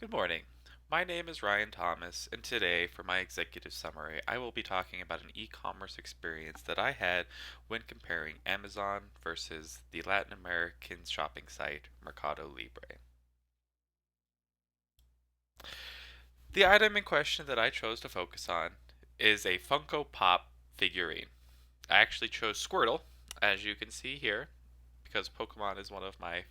Good morning. My name is Ryan Thomas, and today, for my executive summary, I will be talking about an e commerce experience that I had when comparing Amazon versus the Latin American shopping site Mercado Libre. The item in question that I chose to focus on is a Funko Pop figurine. I actually chose Squirtle, as you can see here, because Pokemon is one of my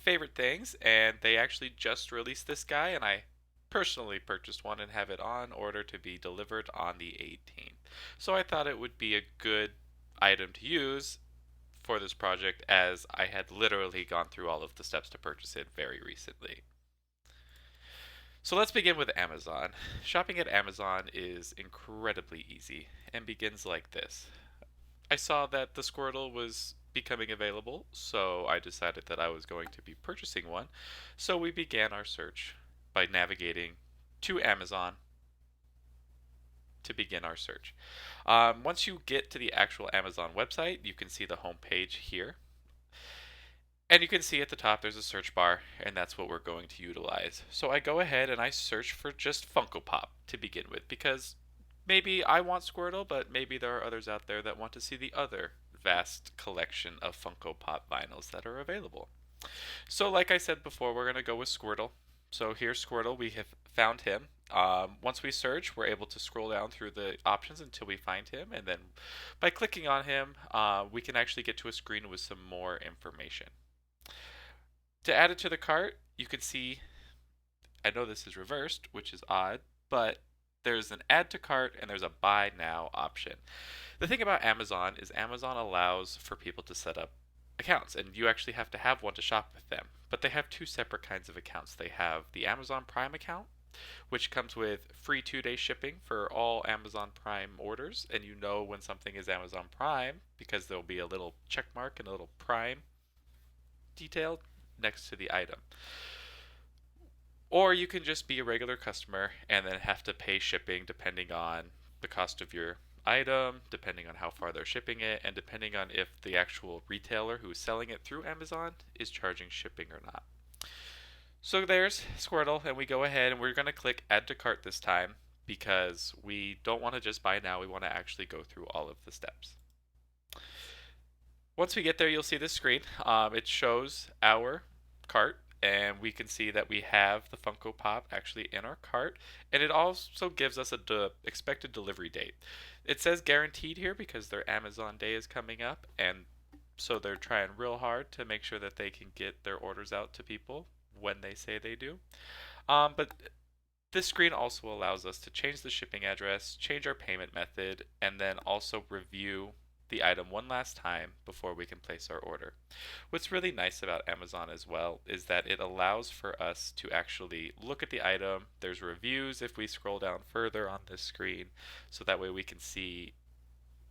favorite things, and they actually just released this guy, and I personally purchased one and have it on order to be delivered on the 18th. So I thought it would be a good item to use for this project as I had literally gone through all of the steps to purchase it very recently. So let's begin with Amazon. Shopping at Amazon is incredibly easy and begins like this. I saw that the Squirtle was becoming available, so I decided that I was going to be purchasing one. So we began our search by navigating to Amazon to begin our search. Once you get to the actual Amazon website, you can see the home page here. And you can see at the top there's a search bar, and that's what we're going to utilize. So I go ahead and I search for just Funko Pop to begin with, because maybe I want Squirtle, but maybe there are others out there that want to see the other vast collection of Funko Pop vinyls that are available. So, like I said before, we're going to go with Squirtle. So, here's Squirtle. We have found him. Once we search, we're able to scroll down through the options until we find him. And then by clicking on him, we can actually get to a screen with some more information. To add it to the cart, you can see, I know this is reversed, which is odd, but there's an add to cart and there's a buy now option. The thing about Amazon is Amazon allows for people to set up accounts, and you actually have to have one to shop with them. But they have two separate kinds of accounts. They have the Amazon Prime account, which comes with free 2 day shipping for all Amazon Prime orders, and you know when something is Amazon Prime because there'll be a little check mark and a little Prime detail next to the item. Or you can just be a regular customer and then have to pay shipping depending on the cost of your item, depending on how far they're shipping it, and depending on if the actual retailer who is selling it through Amazon is charging shipping or not. So there's Squirtle, and we go ahead and we're going to click Add to Cart this time because we don't want to just buy now, we want to actually go through all of the steps. Once we get there, you'll see this screen. It shows our cart, and we can see that we have the Funko Pop actually in our cart, and it also gives us a expected delivery date. It says guaranteed here because their Amazon Day is coming up, and so they're trying real hard to make sure that they can get their orders out to people when they say they do. But this screen also allows us to change the shipping address, change our payment method, and then also review the item one last time before we can place our order. What's really nice about Amazon as well is that it allows for us to actually look at the item. There's reviews if we scroll down further on this screen, so that way we can see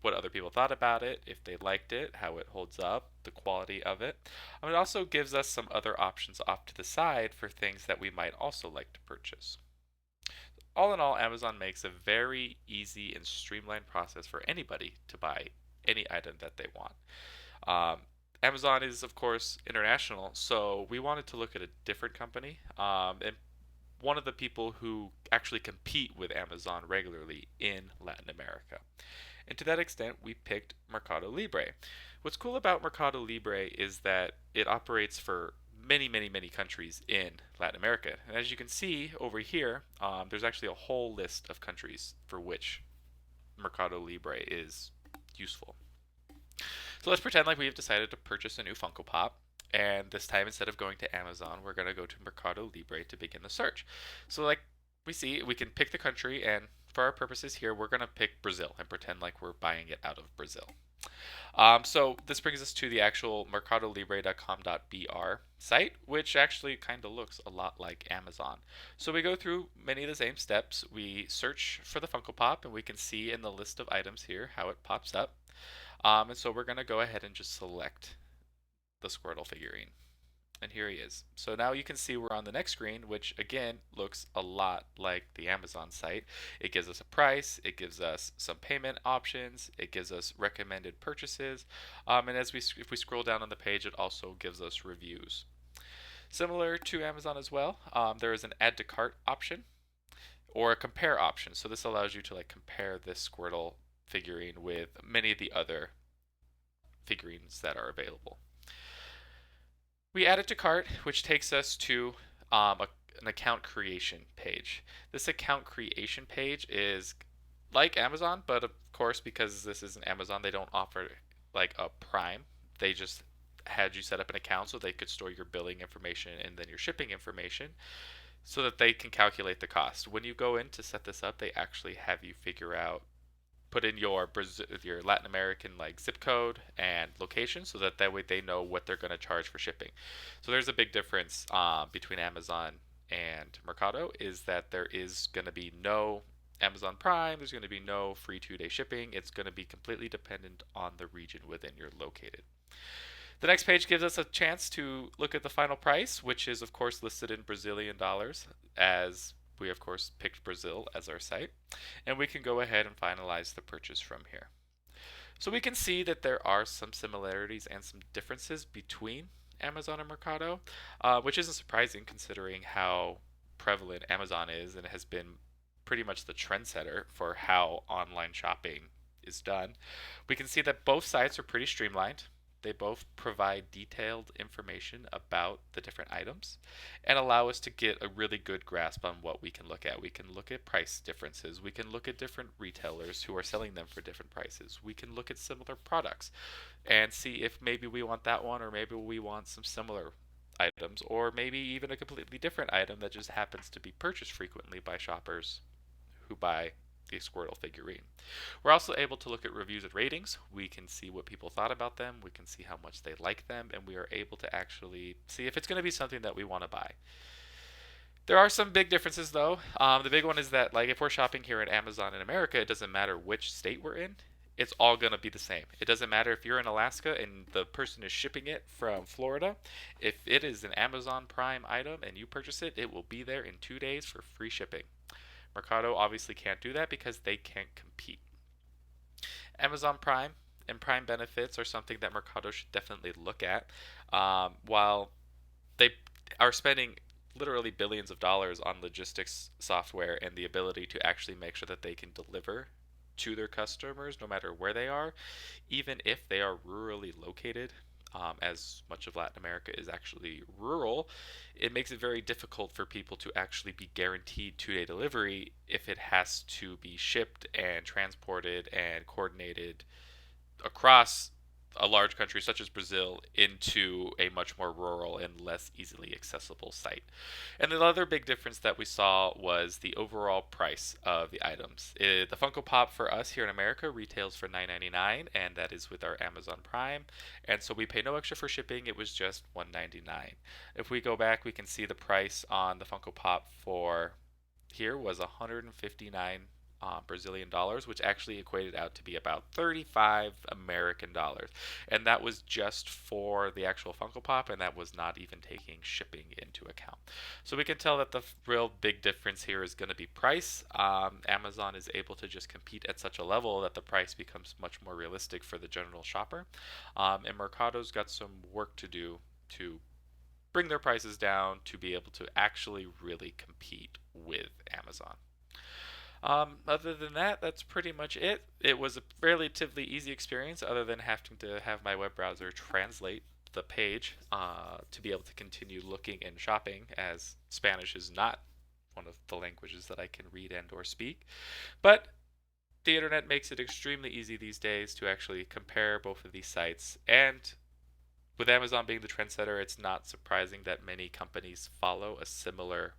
what other people thought about it, if they liked it, how it holds up, the quality of it. It also gives us some other options off to the side for things that we might also like to purchase. All in all, Amazon makes a very easy and streamlined process for anybody to buy any item that they want. Um, Amazon is, of course, international, so we wanted to look at a different company. And one of the people who actually compete with Amazon regularly in Latin America. And to that extent, we picked Mercado Libre. What's cool about Mercado Libre is that it operates for many, many, many countries in Latin America. And as you can see over here, there's actually a whole list of countries for which Mercado Libre is useful. So let's pretend like we've decided to purchase a new Funko Pop. And this time, instead of going to Amazon, we're going to go to Mercado Libre to begin the search. So, like we see, we can pick the country, and for our purposes here, we're going to pick Brazil and pretend like we're buying it out of Brazil. So this brings us to the actual mercadolibre.com.br site, which actually kind of looks a lot like Amazon. So we go through many of the same steps. We search for the Funko Pop, and we can see in the list of items here how it pops up. And so we're going to go ahead and just select the Squirtle figurine. And here he is. So now you can see we're on the next screen, which again looks a lot like the Amazon site. It gives us a price, it gives us some payment options, it gives us recommended purchases, and if we scroll down on the page, it also gives us reviews. Similar to Amazon as well, there is an add to cart option or a compare option. So this allows you to like compare this Squirtle figurine with many of the other figurines that are available. We add it to cart, which takes us to an account creation page. This account creation page is like Amazon, but of course, because this isn't Amazon, they don't offer like a Prime. They just had you set up an account so they could store your billing information and then your shipping information so that they can calculate the cost. When you go in to set this up, they actually have you figure out put in your your Latin American like zip code and location so that way they know what they're going to charge for shipping. So there's a big difference between Amazon and Mercado is that there is going to be no Amazon Prime, there's going to be no free 2-day shipping. It's going to be completely dependent on the region within you're located. The next page gives us a chance to look at the final price, which is of course listed in Brazilian dollars, as we of course picked Brazil as our site, and we can go ahead and finalize the purchase from here. So we can see that there are some similarities and some differences between Amazon and Mercado, which isn't surprising considering how prevalent Amazon is and has been pretty much the trendsetter for how online shopping is done. We can see that both sites are pretty streamlined. They both provide detailed information about the different items and allow us to get a really good grasp on what we can look at. We can look at price differences. We can look at different retailers who are selling them for different prices. We can look at similar products and see if maybe we want that one or maybe we want some similar items or maybe even a completely different item that just happens to be purchased frequently by shoppers who buy the Squirtle figurine. We're also able to look at reviews and ratings. We can see what people thought about them. We can see how much they like them, and we are able to actually see if it's going to be something that we want to buy. There are some big differences, though. The big one is that, like, if we're shopping here at Amazon in America, it doesn't matter which state we're in. It's all going to be the same. It doesn't matter if you're in Alaska and the person is shipping it from Florida. If it is an Amazon Prime item and you purchase it, it will be there in 2 days for free shipping. Mercado obviously can't do that because they can't compete. Amazon Prime and Prime benefits are something that Mercado should definitely look at. While they are spending literally billions of dollars on logistics software and the ability to actually make sure that they can deliver to their customers no matter where they are, even if they are rurally located, as much of Latin America is actually rural, it makes it very difficult for people to actually be guaranteed 2-day delivery if it has to be shipped and transported and coordinated across a large country such as Brazil into a much more rural and less easily accessible site. And the other big difference that we saw was the overall price of the items. The Funko Pop for us here in America retails for $9.99, and that is with our Amazon Prime. And so we pay no extra for shipping, it was just $1.99. If we go back, we can see the price on the Funko Pop for here was 159 Brazilian dollars, which actually equated out to be about 35 American dollars. And that was just for the actual Funko Pop, and that was not even taking shipping into account. So we can tell that the real big difference here is going to be price. Amazon is able to just compete at such a level that the price becomes much more realistic for the general shopper. And Mercado's got some work to do to bring their prices down to be able to actually really compete with Amazon. Other than that, that's pretty much it. It was a relatively easy experience, other than having to have my web browser translate the page to be able to continue looking and shopping, as Spanish is not one of the languages that I can read and or speak. But the internet makes it extremely easy these days to actually compare both of these sites. And with Amazon being the trendsetter, it's not surprising that many companies follow a similar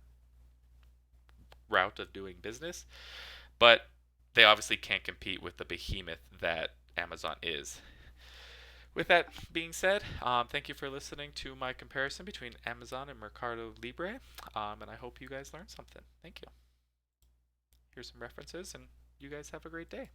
route of doing business, but they obviously can't compete with the behemoth that Amazon is. With that being said, thank you for listening to my comparison between Amazon and Mercado Libre, and I hope you guys learned something. Thank you. Here's some references, and you guys have a great day.